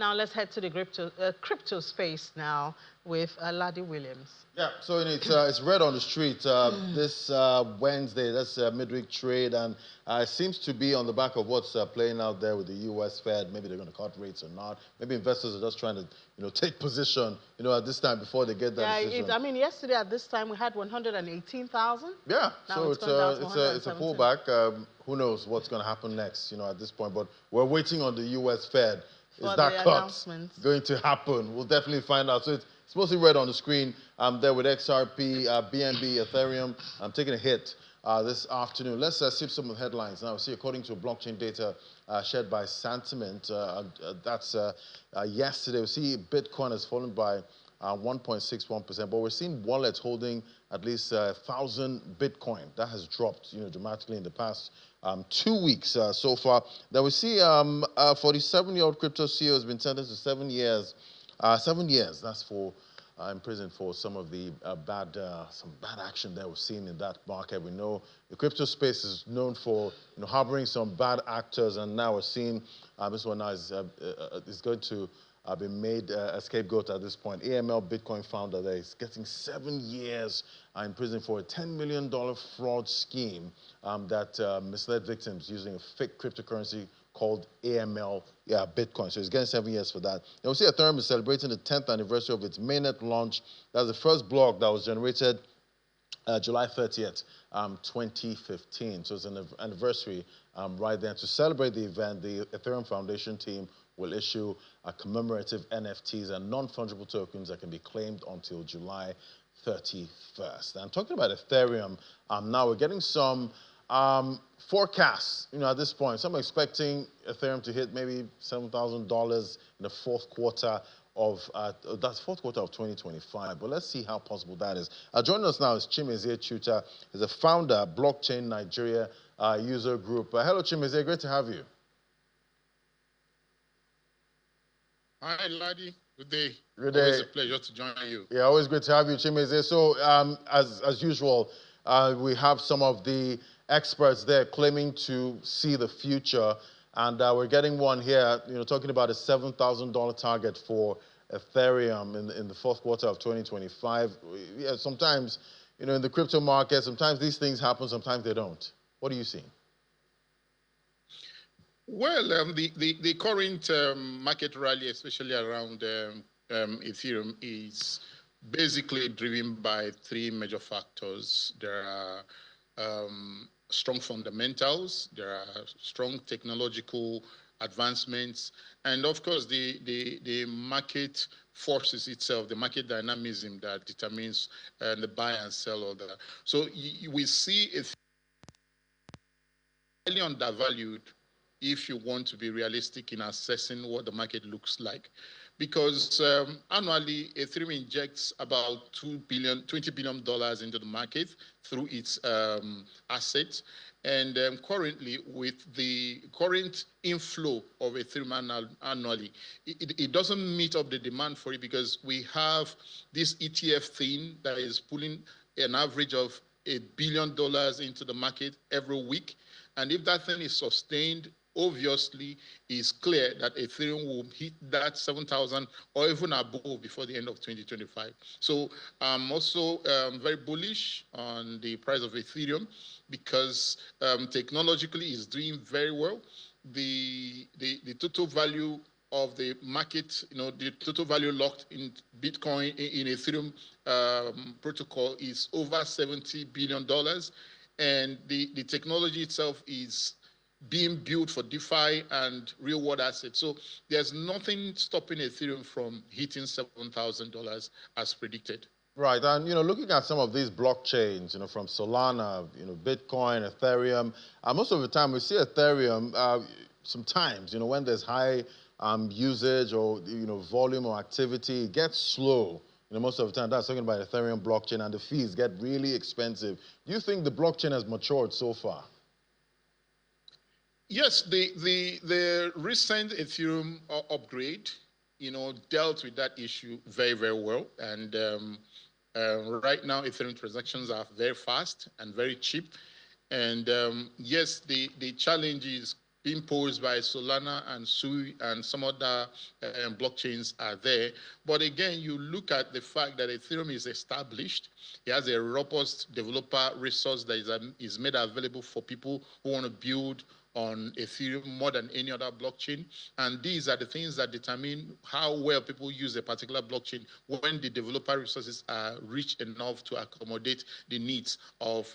Now let's head to the crypto space now with Ladi Williams. Yeah, so it's red on the street this Wednesday. That's midweek trade, and it seems to be on the back of what's playing out there with the U.S. Fed. Maybe they're going to cut rates or not. Maybe investors are just trying to, take position, at this time before they get that decision. I mean, yesterday at this time we had 118,000. Yeah, now so it's a pullback. Who knows what's going to happen next, at this point? But we're waiting on the U.S. Fed. Is that cut going to happen? We'll definitely find out. So it's mostly red on the screen. I'm there with XRP, BNB, Ethereum. I'm taking a hit this afternoon. Let's see some of the headlines now. See, according to blockchain data shared by Sentiment, that's yesterday. We see Bitcoin has fallen by 1.61%, but we're seeing wallets holding at least 1,000 Bitcoin. That has dropped, dramatically in the past 2 weeks so far. Then we see a 47-year-old crypto CEO has been sentenced to 7 years. 7 years. That's for in prison for some of the bad action that we've seen in that market. We know the crypto space is known for harboring some bad actors, and now we're seeing this one now is going to be made a scapegoat at this point. AML Bitcoin founder there is getting 7 years in prison for a $10 million fraud scheme that misled victims using a fake cryptocurrency called AML Bitcoin. So he's getting 7 years for that. And we see Etherum is celebrating the 10th anniversary of its mainnet launch. That's the first block that was generated July 30th, 2015. So it's an anniversary right there. To celebrate the event, the Ethereum Foundation team will issue commemorative NFTs and non-fungible tokens that can be claimed until July 31st. And talking about Ethereum, now we're getting some forecasts, at this point. Some are expecting Ethereum to hit maybe $7,000 in the fourth quarter of 2025. But let's see how possible that is. Joining us now is Chimezie Chuta. He's a founder, Blockchain Nigeria user group. Hello, Chimezie. Great to have you. Hi, Ladi. Good day. Good day. Always a pleasure to join you. Yeah, always good to have you, Chimezie. So, as usual, we have some of the experts there claiming to see the future, and we're getting one here, talking about a $7,000 target for Ethereum in the fourth quarter of 2025. Yeah, sometimes, in the crypto market, sometimes these things happen, sometimes they don't. What are you seeing? Well, the current market rally, especially around Ethereum, is basically driven by three major factors. There are strong fundamentals, there are strong technological advancements, and of course the market forces itself, the market dynamism that determines the buy and sell order. So we see it highly undervalued if you want to be realistic in assessing what the market looks like. Because annually, Ethereum injects about $20 billion into the market through its assets. And currently, with the current inflow of Ethereum annually, it doesn't meet up the demand for it, because we have this ETF thing that is pulling an average of $1 billion into the market every week. And if that thing is sustained, obviously, it's clear that Ethereum will hit that 7,000 or even above before the end of 2025. So I'm also very bullish on the price of Ethereum, because technologically it's doing very well. The total value of the market, the total value locked in Bitcoin, in Ethereum protocol, is over $70 billion. And the technology itself is being built for DeFi and real-world assets. So there's nothing stopping Ethereum from hitting $7,000 as predicted. Right, and looking at some of these blockchains, from Solana, Bitcoin, Ethereum, most of the time we see Ethereum sometimes, when there's high usage or volume or activity, it gets slow. Most of the time, that's talking about Ethereum blockchain, and the fees get really expensive. Do you think the blockchain has matured so far? Yes, the recent Ethereum upgrade, dealt with that issue very, very well. And right now, Ethereum transactions are very fast and very cheap. And yes, the challenge is being posed by Solana and Sui and some other blockchains are there. But again, you look at the fact that Ethereum is established. It has a robust developer resource that is made available for people who want to build on Ethereum more than any other blockchain. And these are the things that determine how well people use a particular blockchain when the developer resources are rich enough to accommodate the needs of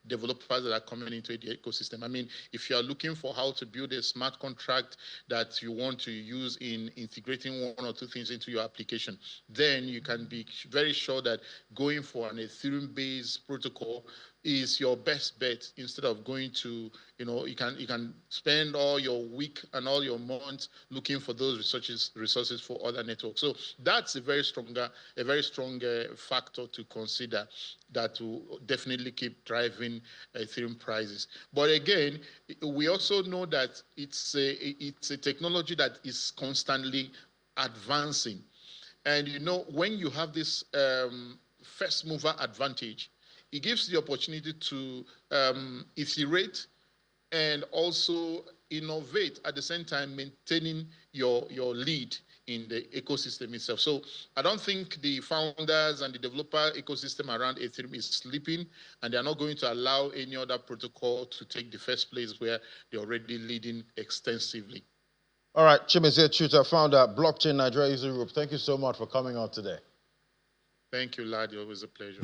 developers that are coming into the ecosystem. I mean, if you are looking for how to build a smart contract that you want to use in integrating one or two things into your application, then you can be very sure that going for an Ethereum-based protocol is your best bet instead of going to, you can spend all your week and all your months looking for those resources for other networks. So that's a very strong factor to consider that will definitely keep driving Ethereum prices. But again, we also know that it's a technology that is constantly advancing. And when you have this first mover advantage, it gives the opportunity to iterate and also innovate at the same time, maintaining your lead in the ecosystem itself. So I don't think the founders and the developer ecosystem around Ethereum is sleeping, and they're not going to allow any other protocol to take the first place where they're already leading extensively. All right, Chimezie Chuta, founder Blockchain Nigeria User Group. Thank you so much for coming on today. Thank you, Ladi. It was a pleasure.